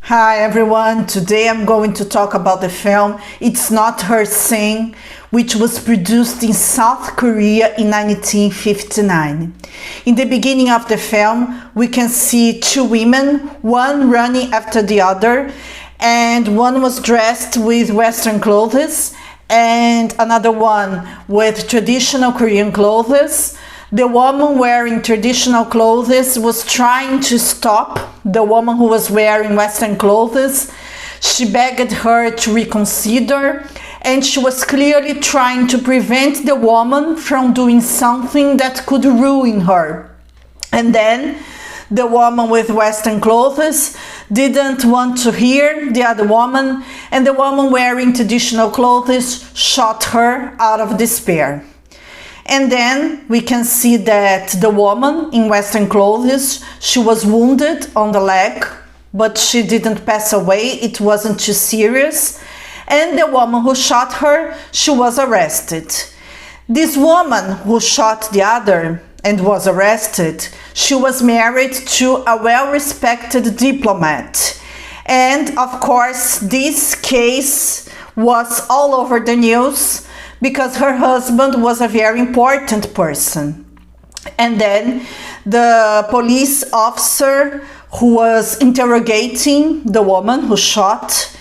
Hi everyone, today I'm going to talk about the film It's Not Her Thing, which was produced in South Korea in 1959. In the beginning of the film, we can see two women, one running after the other, and one was dressed with Western clothes and another one with traditional Korean clothes. The woman wearing traditional clothes was trying to stop the woman who was wearing Western clothes. She begged her to reconsider, and she was clearly trying to prevent the woman from doing something that could ruin her. And then the woman with Western clothes didn't want to hear the other woman, and the woman wearing traditional clothes shot her out of despair. And then we can see that the woman in Western clothes, she was wounded on the leg, but she didn't pass away, it wasn't too serious. And the woman who shot her, she was arrested. This woman who shot the other and was arrested, she was married to a well-respected diplomat. And of course, this case was all over the news, because her husband was a very important person. And then the police officer who was interrogating the woman who shot,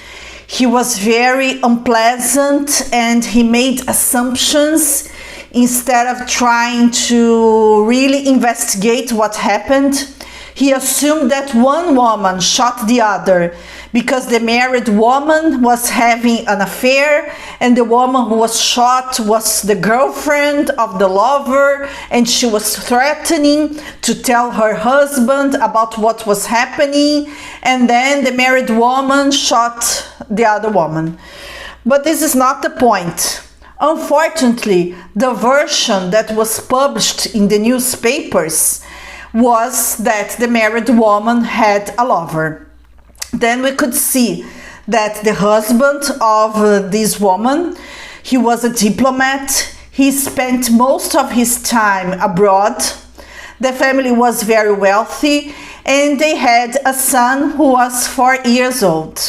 he was very unpleasant and he made assumptions instead of trying to really investigate what happened. He assumed that one woman shot the other because the married woman was having an affair and the woman who was shot was the girlfriend of the lover, and she was threatening to tell her husband about what was happening, and then the married woman shot the other woman. But this is not the point. Unfortunately, the version that was published in the newspapers was that the married woman had a lover. Then we could see that the husband of this woman, he was a diplomat. He spent most of his time abroad. The family was very wealthy and they had a son who was 4 years old.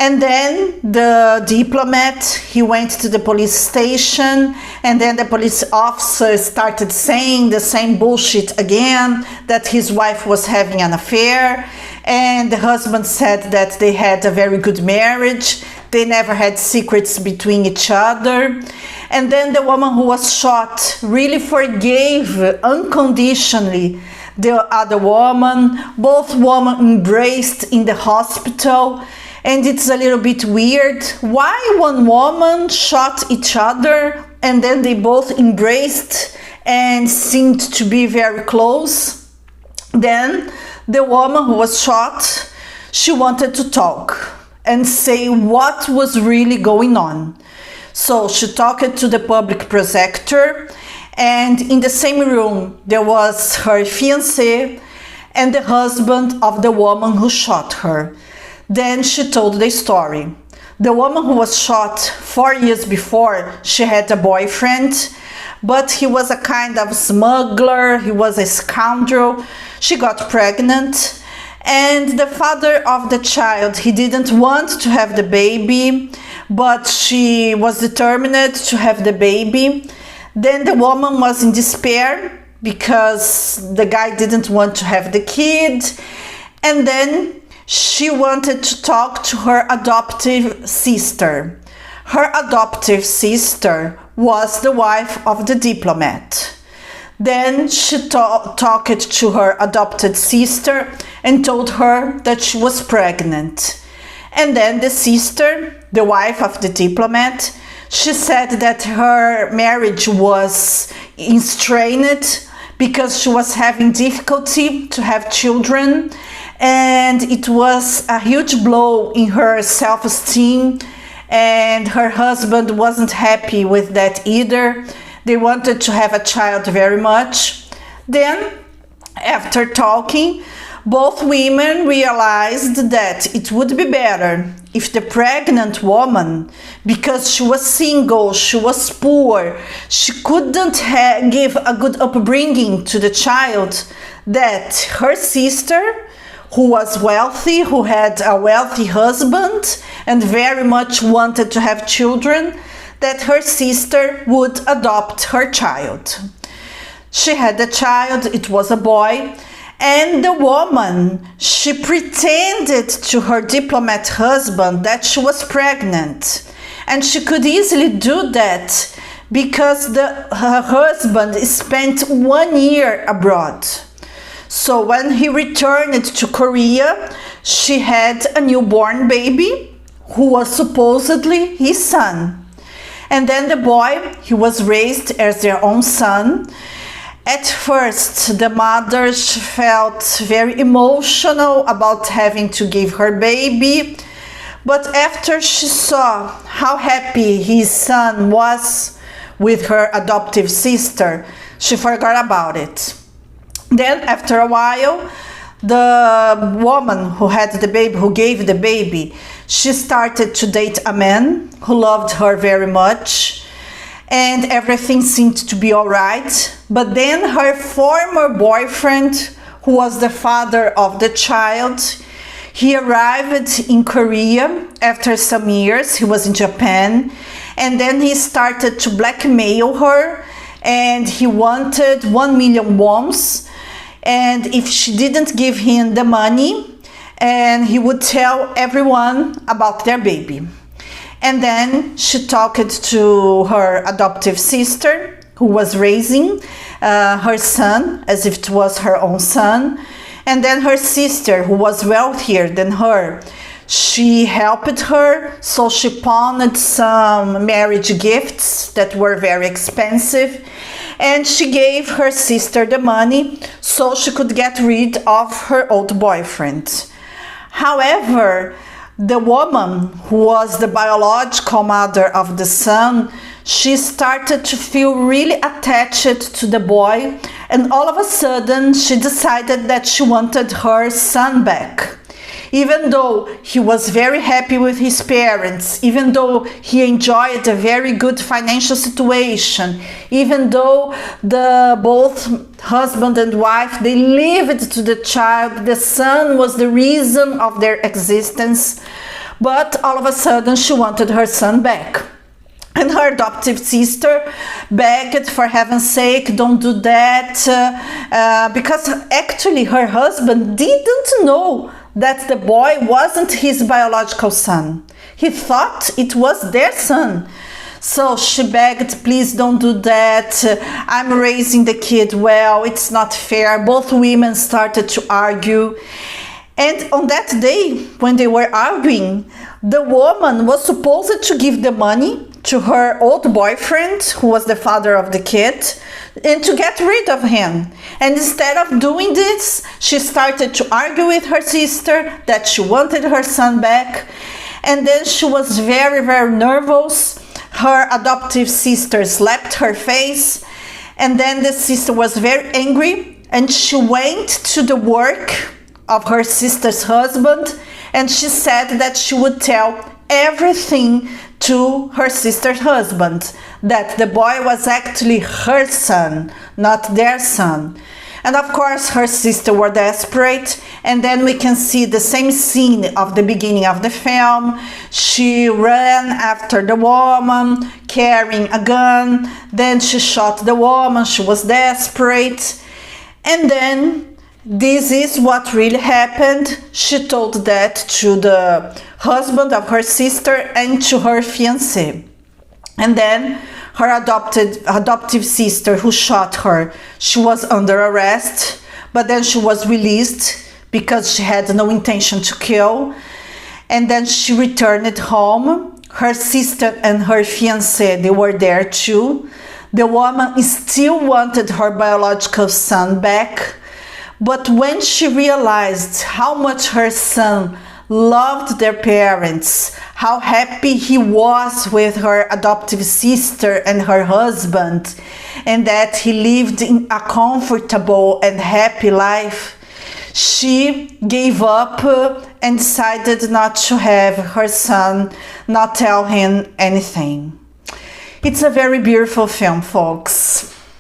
And then the diplomat, he went to the police station, and then the police officer started saying the same bullshit again, that his wife was having an affair, and the husband said that they had a very good marriage, they never had secrets between each other. And then the woman who was shot really forgave unconditionally the other woman. Both women embraced in the hospital. And it's a little bit weird. Why one woman shot each other and then they both embraced and seemed to be very close? Then the woman who was shot, she wanted to talk and say what was really going on. So she talked to the public prosecutor, and in the same room there was her fiancé and the husband of the woman who shot her. Then she told the story. The woman who was shot 4 years before, she had a boyfriend, but he was a kind of smuggler, he was a scoundrel. She got pregnant, and the father of the child, he didn't want to have the baby, but she was determined to have the baby. Then the woman was in despair because the guy didn't want to have the kid, and then she wanted to talk to her adoptive sister. Her adoptive sister was the wife of the diplomat. Then she talked to her adopted sister and told her that she was pregnant. And then the sister, the wife of the diplomat, she said that her marriage was strained because she was having difficulty to have children, and it was a huge blow in her self-esteem, and her husband wasn't happy with that either. They wanted to have a child very much. Then, after talking, both women realized that it would be better if the pregnant woman, because she was single, she was poor, she couldn't give a good upbringing to the child, that her sister who was wealthy, who had a wealthy husband and very much wanted to have children, that her sister would adopt her child. She had a child, it was a boy, and the woman, she pretended to her diplomat husband that she was pregnant. And she could easily do that because her husband spent 1 year abroad. So when he returned to Korea, she had a newborn baby who was supposedly his son. And then the boy, he was raised as their own son. At first, the mother felt very emotional about having to give her baby, but after she saw how happy his son was with her adoptive sister, she forgot about it. Then, after a while, the woman who had the baby, who gave the baby, she started to date a man who loved her very much, and everything seemed to be all right. But then her former boyfriend, who was the father of the child, he arrived in Korea after some years. He was in Japan, and then he started to blackmail her, and he wanted 1 million wons, and if she didn't give him the money, and he would tell everyone about their baby. And then she talked to her adoptive sister, who was raising her son as if it was her own son. And then her sister, who was wealthier than her, she helped her, so she pawned some marriage gifts that were very expensive, and she gave her sister the money so she could get rid of her old boyfriend. However, the woman who was the biological mother of the son, she started to feel really attached to the boy, and all of a sudden she decided that she wanted her son back. Even though he was very happy with his parents, even though he enjoyed a very good financial situation, even though both husband and wife, they lived to the child, the son was the reason of their existence, but all of a sudden she wanted her son back. And her adoptive sister begged, for heaven's sake, don't do that, because actually her husband didn't know that the boy wasn't his biological son. He thought it was their son. So she begged, please don't do that. I'm raising the kid well. It's not fair. Both women started to argue. And on that day, when they were arguing, the woman was supposed to give the money to her old boyfriend, who was the father of the kid, and to get rid of him. And instead of doing this, she started to argue with her sister that she wanted her son back. And then she was very, very nervous. Her adoptive sister slapped her face. And then the sister was very angry, and she went to the work of her sister's husband, and she said that she would tell everything to her sister's husband, that the boy was actually her son, not their son. And of course her sister was desperate, and then we can see the same scene of the beginning of the film. She ran after the woman carrying a gun, then she shot the woman, she was desperate, and then this is what really happened. She told that to the husband of her sister and to her fiancé. And then her adoptive sister who shot her, she was under arrest, but then she was released because she had no intention to kill. And then she returned home. Her sister and her fiancé, they were there too. The woman still wanted her biological son back. But when she realized how much her son loved their parents, how happy he was with her adoptive sister and her husband, and that he lived in a comfortable and happy life, she gave up and decided not to have her son not tell him anything. It's a very beautiful film, folks.